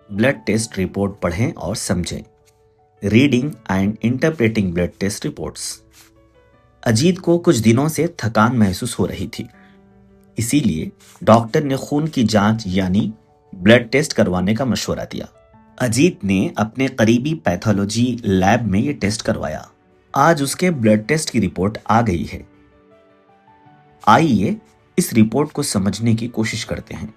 Blood test report पढ़ें और समझें। Reading and interpreting blood test reports. Ajit को कुछ दिनों से थकान महसूस हो रही थी, इसीलिए डॉक्टर ने खून की जांच यानी ब्लड टेस्ट करवाने का मशवरा दिया। अजीत ने अपने करीबी पैथोलॉजी लैब में ये टेस्ट करवाया। आज उसके ब्लड टेस्ट की रिपोर्ट आ गई है। आइए इस रिपोर्ट को समझने की कोशिश करते हैं।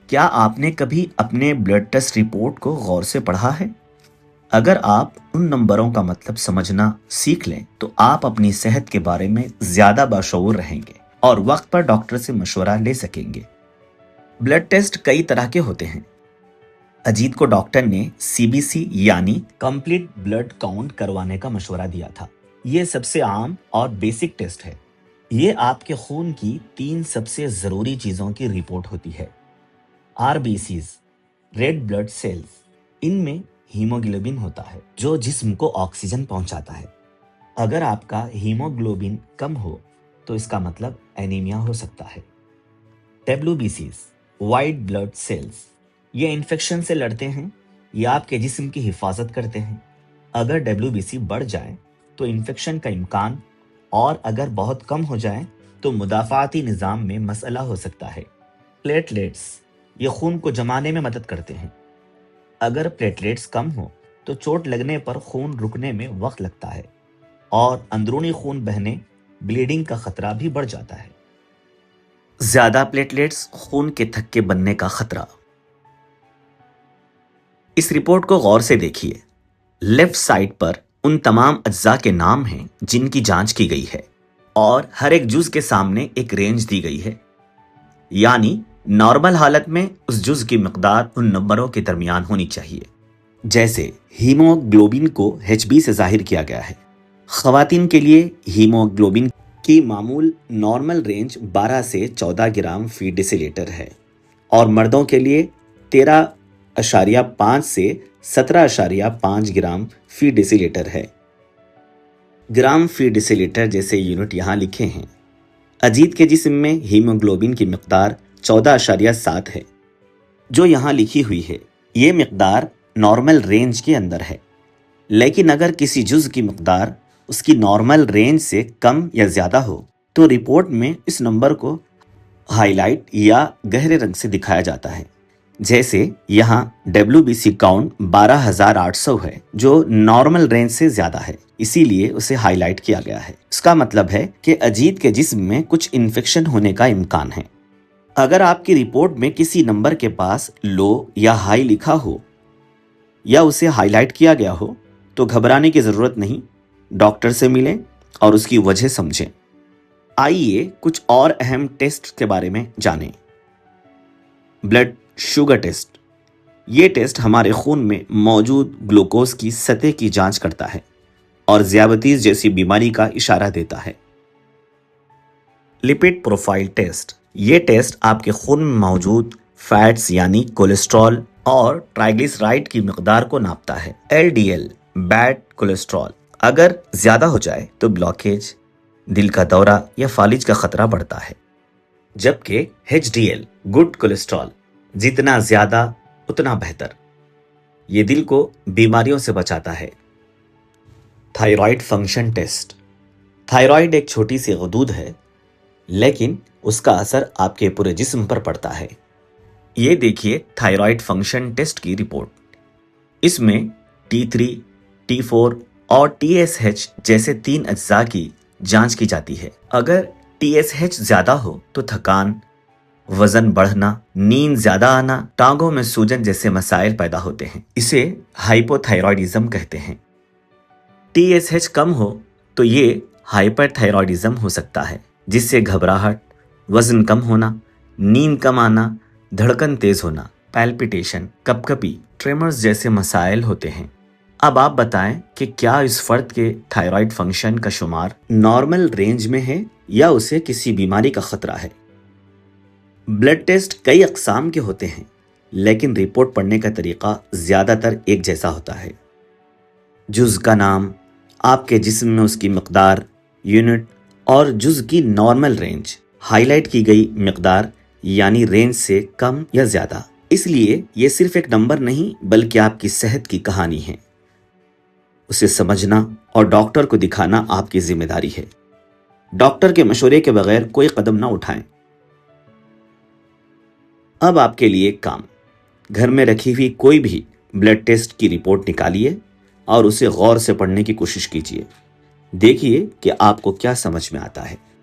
क्या आपने कभी अपने ब्लड टेस्ट रिपोर्ट को गौर से पढ़ा है? अगर आप उन नंबरों का मतलब समझना सीख लें तो आप अपनी सेहत के बारे में ज्यादा बाशऊर रहेंगे और वक्त पर डॉक्टर से मशवरा ले सकेंगे। ब्लड टेस्ट कई तरह के होते हैं। अजीत को डॉक्टर ने सीबीसी यानी कंप्लीट ब्लड काउंट करवाने का मशवरा दिया था। ये सबसे आम और बेसिक टेस्ट है। ये आपके खून की 3 सबसे जरूरी चीजों की रिपोर्ट होती है। आरबीसीज, रेड ब्लड सेल्स, इनमें हीमोग्लोबिन होता है जो जिस्म को ऑक्सीजन पहुंचाता है। अगर आपका हीमोग्लोबिन कम हो तो इसका मतलब एनीमिया हो सकता है। डब्ल्यूबीसीज, वाइट ब्लड सेल्स, ये इन्फेक्शन से लड़ते हैं, ये आपके जिस्म की हिफाजत करते हैं। अगर डब्ल्यूबीसी बढ़ जाए तो इन्फेक्शन का इम्कान, और अगर बहुत कम हो जाए तो मुदाफ़ाती निज़ाम में मसला हो सकता है। प्लेटलेट्स, ये खून को जमाने में मदद करते हैं। अगर प्लेटलेट्स कम हो तो चोट लगने पर खून रुकने में वक्त लगता है और अंदरूनी खून बहने, ब्लीडिंग का खतरा भी बढ़ जाता है। ज्यादा प्लेटलेट्स, खून के थक्के बनने का खतरा। इस रिपोर्ट को गौर से देखिए। लेफ्ट साइड पर उन तमाम अज्जा के नाम हैं जिनकी जांच की गई है और हर एक जुज के सामने एक रेंज दी गई है, यानी नॉर्मल हालत में उस जुज की मकदार उन नंबरों के दरमियान होनी चाहिए। जैसे हीमोग्लोबिन को HB से जाहिर किया गया है। खवातीन के लिए हीमोग्लोबिन की मामूल नॉर्मल रेंज 12 से 14 ग्राम फी डेसीलीटर है और मर्दों के लिए 13.5 से 17.5 ग्राम फी डेसीलीटर है। ग्राम फी डेसीलीटर जैसे यूनिट यहाँ लिखे हैं। अजीत के जिस्म में हीमोग्लोबिन की मकदार 14.7 है जो यहाँ लिखी हुई है। ये मकदार नॉर्मल रेंज के अंदर है, लेकिन अगर किसी जुज की मकदार उसकी नॉर्मल रेंज से कम या ज़्यादा हो तो रिपोर्ट में इस नंबर को हाईलाइट या गहरे रंग से दिखाया जाता है। जैसे यहाँ WBC काउंट 12,800 है जो नॉर्मल रेंज से ज़्यादा है, इसीलिए उसे हाईलाइट किया गया है। इसका मतलब है कि अजीत के जिस्म में कुछ इन्फेक्शन होने का इम्कान है। अगर आपकी रिपोर्ट में किसी नंबर के पास लो या हाई लिखा हो या उसे हाईलाइट किया गया हो तो घबराने की ज़रूरत नहीं। डॉक्टर से मिलें और उसकी वजह समझें। आइए कुछ और अहम टेस्ट के बारे में जानें। Blood sugar test. ये टेस्ट हमारे खून में मौजूद ग्लूकोज की सतह की जांच करता है और ज़ियाबतीस जैसी बीमारी का इशारा देता है। Lipid profile test. ये टेस्ट आपके खून में मौजूद फैट्स यानी कोलेस्ट्रॉल और ट्राइग्लिसराइड की मकदार को नापता है। LDL, बैड कोलेस्ट्रॉल, अगर ज्यादा हो जाए तो ब्लॉकेज, दिल का दौरा या फालिज का खतरा बढ़ता है। जबकि HDL, गुड कोलेस्ट्रॉल, जितना ज्यादा उतना बेहतर, ये दिल को बीमारियों से बचाता है। Thyroid function test. थायराइड एक छोटी सी गदूद है, लेकिन उसका असर आपके पूरे जिस्म पर पड़ता है। ये देखिए थायराइड फंक्शन टेस्ट की रिपोर्ट। इसमें T3, T4 और TSH जैसे 3 अज्जा की जांच की जाती है। अगर TSH ज्यादा हो तो थकान, वजन बढ़ना, नींद ज्यादा आना, टांगों में सूजन जैसे मसाइल पैदा होते हैं। इसे हाइपोथायरॉयडिज्म कहते हैं। TSH कम हो तो ये हाइपरथायरॉयडिज्म हो सकता है, जिससे घबराहट, वजन कम होना, नींद कम आना, धड़कन तेज होना, पैल्पिटेशन, कपकपी, ट्रेमर्स जैसे मसाइल होते हैं। अब आप बताएं कि क्या इस फर्द के थायराइड फंक्शन का शुमार नॉर्मल रेंज में है या उसे किसी बीमारी का खतरा है। ब्लड टेस्ट कई अक़साम के होते हैं, लेकिन रिपोर्ट पढ़ने का तरीका ज़्यादातर एक जैसा होता है। जुज़ का नाम, आपके जिस्म में उसकी मकदार, यूनिट और जुज़ की नॉर्मल रेंज, ہائی لائٹ کی گئی مقدار یعنی رینج سے کم یا زیادہ۔ اس لیے یہ صرف ایک نمبر نہیں بلکہ آپ کی صحت کی کہانی ہے۔ اسے سمجھنا اور ڈاکٹر کو دکھانا آپ کی ذمہ داری ہے۔ ڈاکٹر کے مشورے کے بغیر کوئی قدم نہ اٹھائیں۔ اب آپ کے لیے کام، گھر میں رکھی ہوئی کوئی بھی بلڈ ٹیسٹ کی رپورٹ نکالیے اور اسے غور سے پڑھنے کی کوشش کیجیے۔ دیکھیے کہ آپ کو کیا سمجھ میں آتا ہے۔